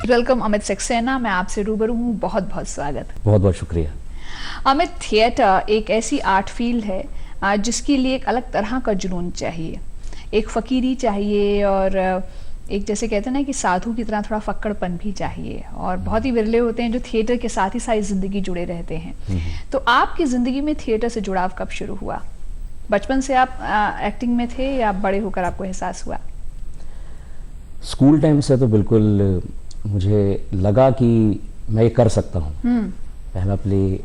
Welcome Amit Saxena, मैं आपसे रूबरू हूँ। बहुत बहुत स्वागत। बहुत बहुत शुक्रिया। अमित, थिएटर एक ऐसी आर्ट फील्ड है जिसके लिए एक अलग तरह का जुनून चाहिए, एक फकीरी चाहिए और एक जैसे कहते हैं ना कि साधु की तरह थोड़ा फक्कड़पन भी चाहिए। और बहुत ही विरले होते हैं जो थिएटर के साथ ही सारी जिंदगी जुड़े रहते हैं। तो आपकी जिंदगी में थिएटर से जुड़ाव कब शुरू हुआ? बचपन से आप एक्टिंग में थे या बड़े होकर आपको एहसास हुआ? स्कूल टाइम से तो बिल्कुल मुझे लगा कि मैं ये कर सकता हूँ। पहला प्ले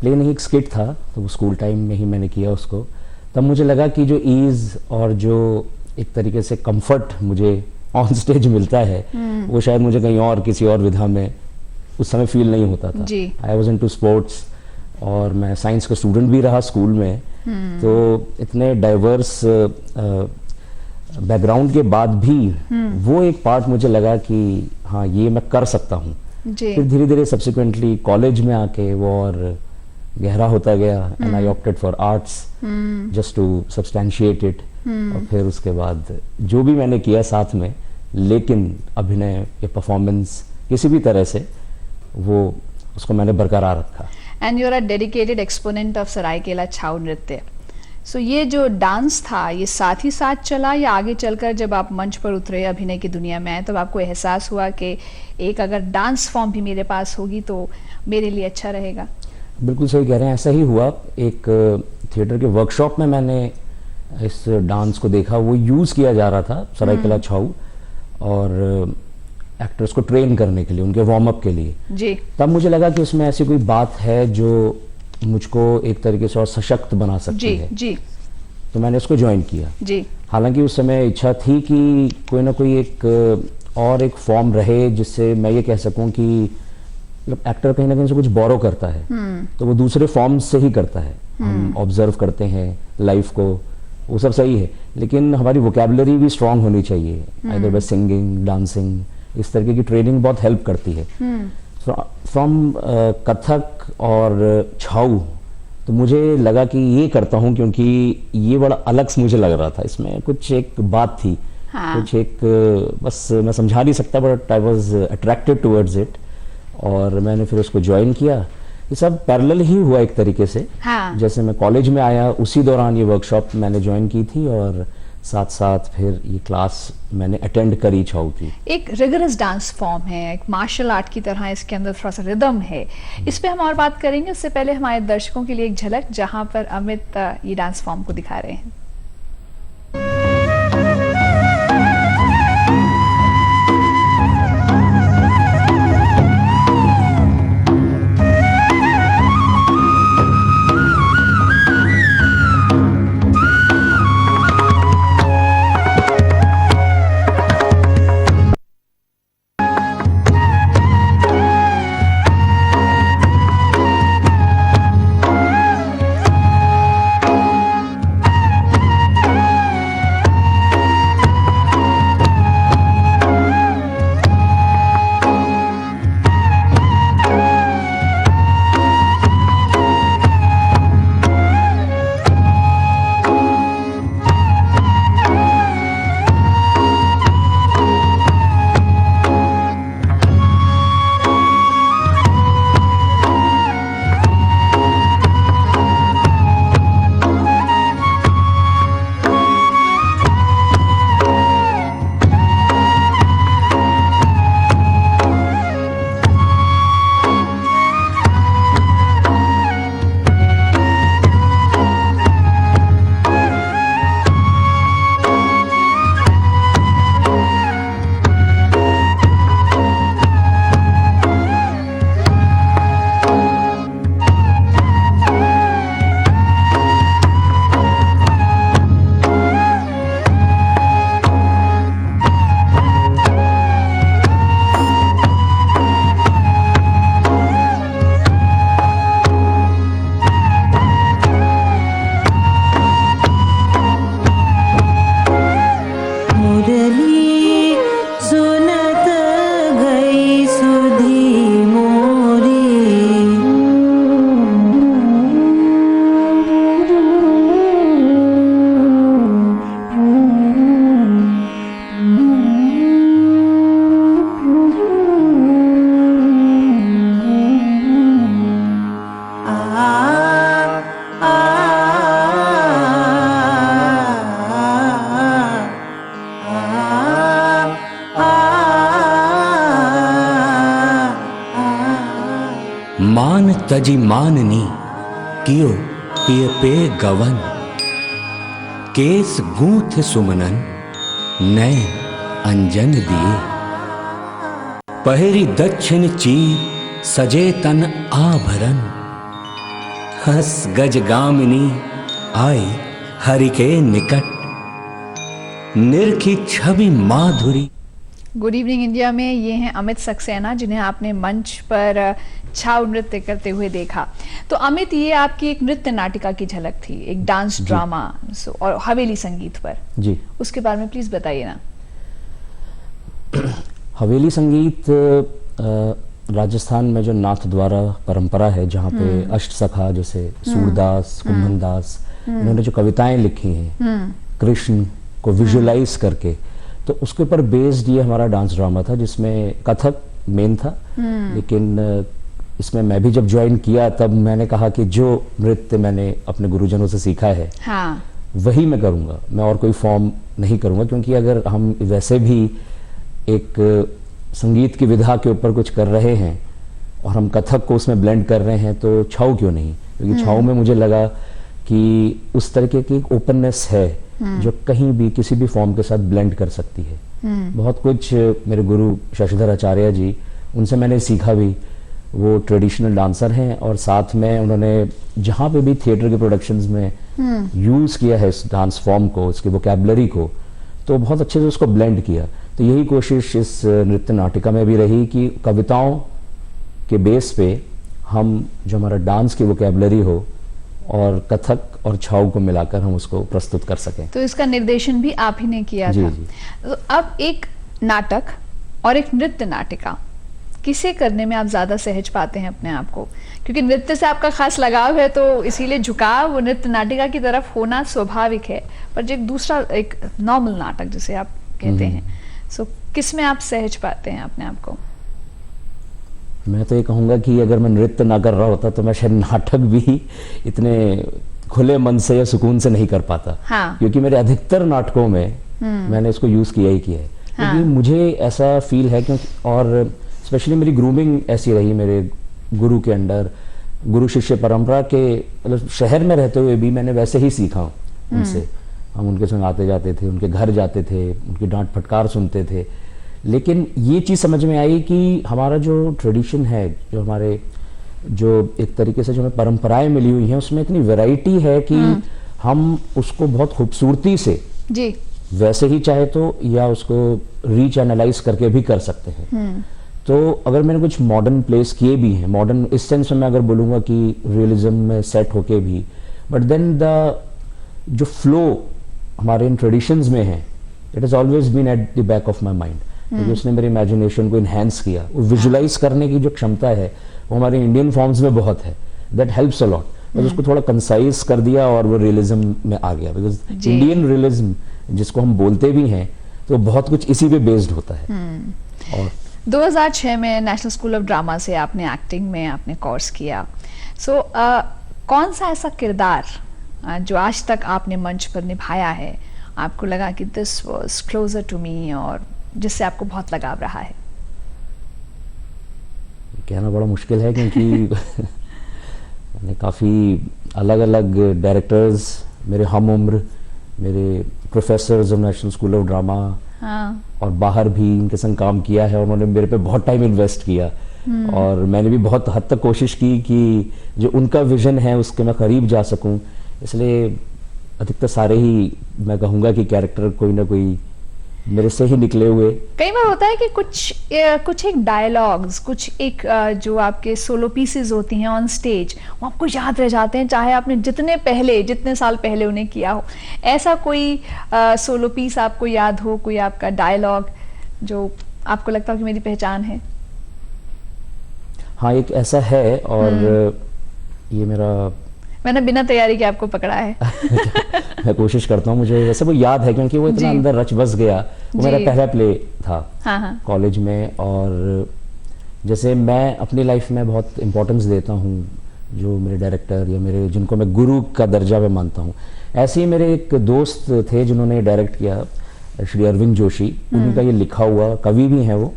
नहीं, एक स्किट था, तो वो स्कूल टाइम में ही मैंने किया उसको। तब मुझे लगा कि जो ईज़ और जो एक तरीके से कंफर्ट मुझे ऑन स्टेज मिलता है वो शायद मुझे कहीं और किसी और विधा में उस समय फील नहीं होता था। आई वॉज इनटू स्पोर्ट्स और मैं साइंस का स्टूडेंट भी रहा स्कूल में। तो इतने डाइवर्स बैकग्राउंड के बाद भी वो एक पार्ट मुझे लगा कि हाँ, ये मैं कर सकता हूँ। फिर धीरे धीरे सब्सिक्वेंटली कॉलेज में आके वो और गहरा होता गया and I opted for arts just to substantiate it. और फिर उसके बाद जो भी मैंने किया साथ में, लेकिन अभिनय या परफॉर्मेंस किसी भी तरह से वो उसको मैंने बरकरार रखा। And you are a dedicated exponent of Seraikela Chhau नृत्य। सो ये जो डांस था ये साथ ही साथ चला या आगे चलकर जब आप मंच पर उतरे, अभिनय की दुनिया में आए, तब आपको एहसास हुआ कि एक अगर डांस फॉर्म भी मेरे पास होगी तो मेरे लिए अच्छा रहेगा? बिल्कुल सही कह रहे हैं, ऐसा ही हुआ। एक थिएटर के वर्कशॉप में मैंने इस डांस को देखा, वो यूज़ किया जा रहा था सरायकेला छाऊ और एक्टर्स को ट्रेन करने के लिए, उनके वार्म अप के लिए जी। तब मुझे लगा कि उसमें ऐसी कोई बात है जो मुझको एक तरीके से और सशक्त बना सकती है। जी। तो मैंने उसको ज्वाइन किया जी। हालांकि उस समय इच्छा थी कि कोई ना कोई एक और एक फॉर्म रहे जिससे मैं ये कह सकूं कि एक्टर कहीं ना कहीं से कुछ बोरो करता है तो वो दूसरे फॉर्म से ही करता है। हम ऑब्जर्व करते हैं लाइफ को, वो सब सही है, लेकिन हमारी वोकैबुलरी भी स्ट्रांग होनी चाहिए। आइदर बाय सिंगिंग, डांसिंग, इस तरीके की ट्रेनिंग बहुत हेल्प करती है। फ्रॉम कथक और छाऊ तो मुझे लगा कि ये करता हूँ क्योंकि ये बड़ा अलग मुझे लग रहा था। इसमें कुछ एक बात थी, कुछ एक बस मैं समझा नहीं सकता, but I was attracted towards it और मैंने फिर उसको ज्वाइन किया। ये सब पैरेलल ही हुआ एक तरीके से। जैसे मैं कॉलेज में आया उसी दौरान ये वर्कशॉप मैंने ज्वाइन की थी और साथ साथ फिर ये क्लास मैंने अटेंड करी छाऊ की। एक रिगरस डांस फॉर्म है, एक मार्शल आर्ट की तरह इसके अंदर थोड़ा सा रिदम है। इस पे हम और बात करेंगे, उससे पहले हमारे दर्शकों के लिए एक झलक जहां पर अमित ये डांस फॉर्म को दिखा रहे हैं। तजी माननी कियो पिय पे गवन, केस गूंथ सुमनन नय अंजन दिए, पहरी दक्षिण चीर सजे तन आभरण, हस गज गामिनी आई हरि के निकट, निरखी छवि माधुरी। गुड इवनिंग इंडिया में ये हैं अमित सक्सेना, जिन्हें आपने मंच पर छाव नृत्य करते हुए देखा। तो अमित, ये आपकी एक नृत्य नाटिका की झलक थी, एक डांस ड्रामा और हवेली संगीत पर जी, उसके बारे में प्लीज बताइए ना। हवेली संगीत राजस्थान में जो नाथ द्वारा परंपरा है, जहाँ पे अष्ट सखा जैसे सूरदास, कुंभनदास, इन्होंने जो कविताएं लिखी हैं कृष्ण को विजुअलाइज करके, तो उसके ऊपर बेस्ड ये हमारा डांस ड्रामा था, जिसमें कथक मेन था। लेकिन इसमें मैं भी जब ज्वाइन किया तब मैंने कहा कि जो नृत्य मैंने अपने गुरुजनों से सीखा है, हाँ, वही मैं करूँगा, मैं और कोई फॉर्म नहीं करूँगा। क्योंकि अगर हम वैसे भी एक संगीत की विधा के ऊपर कुछ कर रहे हैं और हम कथक को उसमें ब्लेंड कर रहे हैं, तो छाऊ क्यों नहीं? क्योंकि छाऊ में मुझे लगा कि उस तरीके की एक ओपननेस है जो कहीं भी किसी भी फॉर्म के साथ ब्लेंड कर सकती है। बहुत कुछ मेरे गुरु शशिधर आचार्य जी, उनसे मैंने सीखा भी। वो ट्रेडिशनल डांसर हैं और साथ में उन्होंने जहाँ पे भी थिएटर के प्रोडक्शंस में यूज़ किया है इस डांस फॉर्म को, इसकी वोकैबुलरी को, तो बहुत अच्छे से उसको ब्लेंड किया। तो यही कोशिश इस नृत्य नाटिका में भी रही कि कविताओं के बेस पे हम जो हमारा डांस की वोकैबुलरी हो और कथक और छाऊ को मिलाकर हम उसको प्रस्तुत कर सकें। तो इसका निर्देशन भी आप ही ने किया था। जी। तो अब एक नाटक और एक नृत्य नाटिका, किसे करने में आप ज्यादा सहज पाते हैं अपने आप को? क्योंकि नृत्य से आपका खास लगाव है, तो इसीलिए झुकाव नृत्य नाटिका की तरफ होना स्वाभाविक है। पर जो एक दूसरा, एक नॉर्मल नाटक जिसे आप कहते हैं, सो किस में आप सहज पाते हैं अपने आप को? मैं तो ये कहूँगा कि अगर मैं नृत्य ना कर रहा होता तो मैं शायद नाटक भी इतने खुले मन से या सुकून से नहीं कर पाता। हाँ। क्योंकि मेरे अधिकतर नाटकों में मैंने इसको यूज़ किया ही किया है। हाँ। क्योंकि मुझे ऐसा फील है, क्योंकि और स्पेशली मेरी ग्रूमिंग ऐसी रही मेरे गुरु के अंडर, गुरु शिष्य परंपरा के, मतलब शहर में रहते हुए भी मैंने वैसे ही सीखा उनसे। हम उनके संग आते जाते थे, उनके घर जाते थे, उनकी डांट फटकार सुनते थे। लेकिन ये चीज़ समझ में आई कि हमारा जो ट्रेडिशन है, जो हमारे जो एक तरीके से जो हमें परंपराएं मिली हुई हैं, उसमें इतनी वैरायटी है कि हम उसको बहुत खूबसूरती से जी, वैसे ही चाहे तो या उसको रीच एनालाइज करके भी कर सकते हैं। तो अगर मैंने कुछ मॉडर्न प्लेस किए भी हैं, मॉडर्न इस सेंस में मैं अगर बोलूँगा कि रियलिज्म में सेट होके भी, बट देन द जो फ्लो हमारे इन ट्रेडिशंस में है, it is always been at the back of my mind. क्योंकि उसने मेरी इमेजिनेशन को इन्हेंस किया। विजुलाइज करने की जो क्षमता है वो हमारे इंडियन फॉर्म्स में बहुत है, दैट हेल्प्स अ लॉट। बस उसको थोड़ा कंसाइज कर दिया और वो रियलिज्म में आ गया। बिकॉज इंडियन रियलिज्म जिसको हम बोलते भी हैं, तो बहुत कुछ इसी पे बेस्ड होता है। और 2006 में नेशनल स्कूल ऑफ ड्रामा से आपने एक्टिंग में आपने कोर्स किया। सो कौन सा ऐसा किरदार जो आज तक आपने मंच पर निभाया है, आपको लगा कि this was closer to me, और जिससे आपको बहुत लगाव रहा है? कहना बड़ा मुश्किल है, क्योंकि मैंने काफ़ी अलग अलग डायरेक्टर्स, मेरे हम उम्र, मेरे professors of national school of drama, हाँ, और बाहर भी इनके संग काम किया है। उन्होंने मेरे पे बहुत टाइम इन्वेस्ट किया और मैंने भी बहुत हद तक कोशिश की कि जो उनका विजन है उसके मैं करीब जा सकूं। इसलिए अधिकतर सारे ही मैं कहूँगा कि कैरेक्टर कोई ना कोई मेरे से ही निकले हुए। कई बार होता है कि कुछ एक डायलॉग्स, कुछ एक जो आपके सोलो पीसेस होती हैं ऑन स्टेज, वो आपको याद रह जाते हैं, चाहे आपने जितने साल पहले उन्हें किया हो। ऐसा कोई सोलो पीस आपको याद हो, कोई आपका डायलॉग जो आपको लगता हो कि मेरी पहचान है? हाँ, एक ऐसा है, और ये मैंने बिना तैयारी के आपको पकड़ा है। मैं कोशिश करता हूँ, मुझे वैसे वो याद है क्योंकि वो इतना अंदर रच बस गया। वो मेरा पहला प्ले था कॉलेज में, और जैसे मैं अपनी लाइफ में बहुत इम्पोर्टेंस देता हूँ जो मेरे डायरेक्टर या मेरे जिनको मैं गुरु का दर्जा में मानता हूँ। ऐसे ही मेरे एक दोस्त थे जिन्होंने डायरेक्ट किया, श्री अरविंद जोशी, उन्हीं का ये लिखा हुआ, कवि भी हैं वो,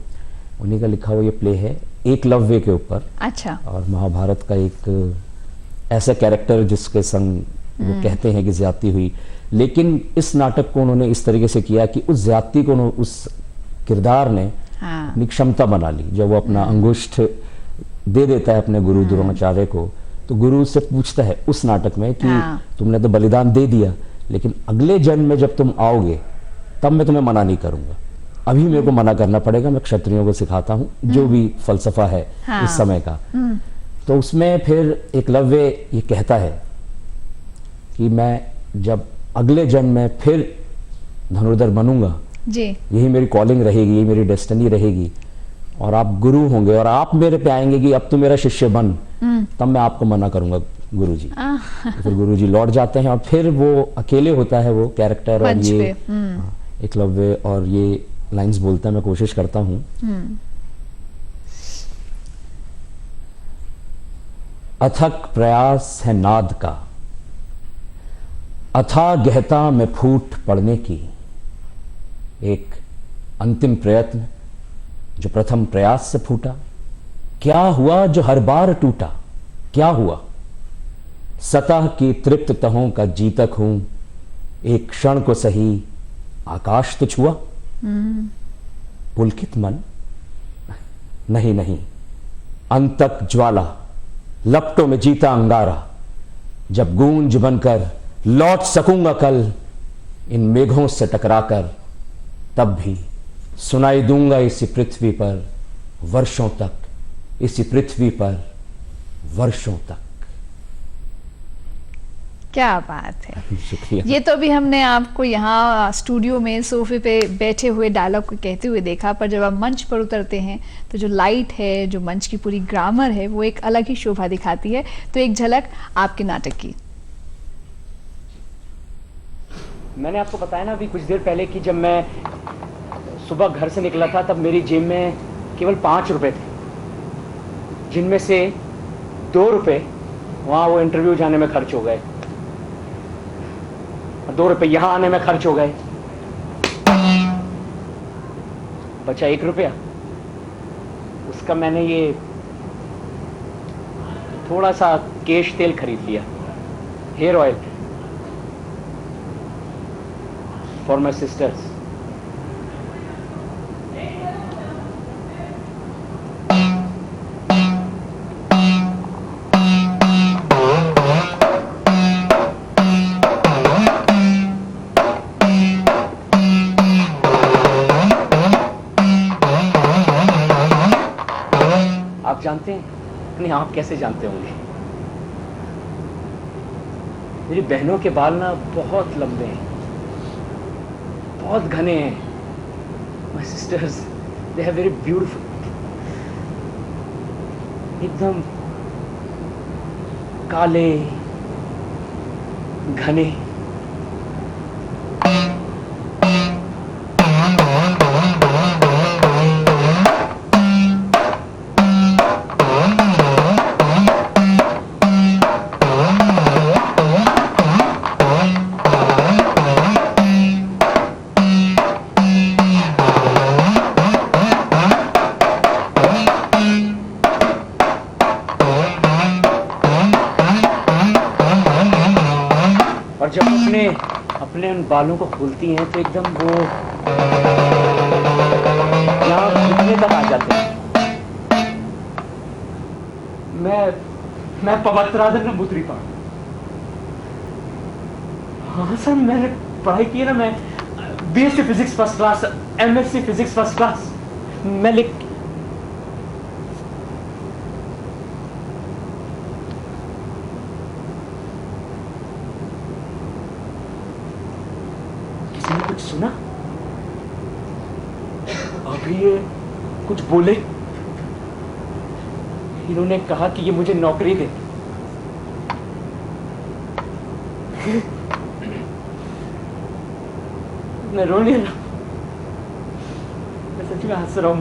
उन्हीं का लिखा हुआ ये प्ले है एकलव्य के ऊपर, अच्छा। और महाभारत का एक ऐसा कैरेक्टर जिसके संग वो कहते हैं कि ज्यादती हुई, लेकिन इस नाटक को उन्होंने इस तरीके से किया कि उस ज्यादती को उस किरदार ने हाँ। अपनी क्षमता बना ली। जब वो अपना अंगुष्ठ दे देता है अपने गुरु द्रोणाचार्य को, तो गुरु उससे पूछता है उस नाटक में कि हाँ। तुमने तो बलिदान दे दिया, लेकिन अगले जन्म में जब तुम आओगे तब मैं तुम्हें मना नहीं करूंगा, अभी मेरे को मना करना पड़ेगा, मैं क्षत्रियों को सिखाता हूँ जो भी फलसफा है हाँ। इस समय का। तो उसमें फिर एकलव्य ये कहता है कि मैं जब अगले जन्म में फिर धनुर्धर बनूंगा, जी। यही मेरी कॉलिंग रहेगी, यही मेरी डेस्टिनी रहेगी, और आप गुरु होंगे और आप मेरे पे आएंगे कि अब तू मेरा शिष्य बन, तब मैं आपको मना करूंगा गुरुजी। तो फिर गुरुजी लौट जाते हैं और फिर वो अकेले होता है वो कैरेक्टर, और मंच ये पे। एकलव्य और ये लाइंस बोलता है, मैं कोशिश करता हूँ। अथक प्रयास है नाद का, अथाह गहता में फूट पड़ने की, एक अंतिम प्रयत्न जो प्रथम प्रयास से फूटा, क्या हुआ जो हर बार टूटा, क्या हुआ सतह की तृप्त तहों का जीतक हूं, एक क्षण को सही आकाश तो छुआ। पुलकित मन, नहीं नहीं, अंतक ज्वाला, लपटों में जीता अंगारा, जब गूंज बनकर लौट सकूंगा कल इन मेघों से टकराकर, तब भी सुनाई दूंगा इसी पृथ्वी पर वर्षों तक, इसी पृथ्वी पर वर्षों तक। क्या बात है। शुक्रिया। ये तो अभी हमने आपको यहाँ स्टूडियो में सोफे पे बैठे हुए डायलॉग को कहते हुए देखा, पर जब आप मंच पर उतरते हैं तो जो लाइट है, जो मंच की पूरी ग्रामर है, वो एक अलग ही शोभा दिखाती है। तो एक झलक आपके नाटक की। मैंने आपको बताया ना अभी कुछ देर पहले कि जब मैं सुबह घर से निकला था तब मेरी जेब में केवल 5 रुपए थे, जिनमें से 2 रुपए वहाँ वो इंटरव्यू जाने में खर्च हो गए और 2 रुपए यहाँ आने में खर्च हो गए। बचा 1 रुपया, उसका मैंने ये थोड़ा सा केश तेल खरीद लिया, hair oil for my sisters. आप जानते हैं, नहीं आप कैसे जानते होंगे, मेरी बहनों के बाल ना बहुत लंबे हैं, बहुत घने हैं। My sisters they have very beautiful, एकदम काले घने। और जब अपने उन बालों को खोलती हैं तो एकदम वो यहाँ घुटने तक आ जाते हैं। मैं पवित्राधन नंबूत्री पा। हाँ सर, मैंने पढ़ाई की है ना, मैं BSc physics first class, MSc physics first class. मैं कुछ सुना अभी, ये कुछ बोले, इन्होंने कहा कि ये मुझे नौकरी दे। मैं रो नहीं रहा, मैं सच में हंस रहा हूं।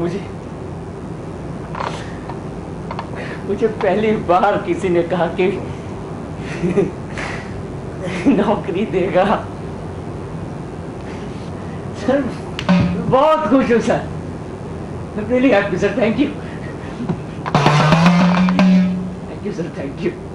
मुझे पहली बार किसी ने कहा कि नौकरी देगा। सर बहुत खुश हूँ sir, really happy sir, thank you. Thank you sir, thank you.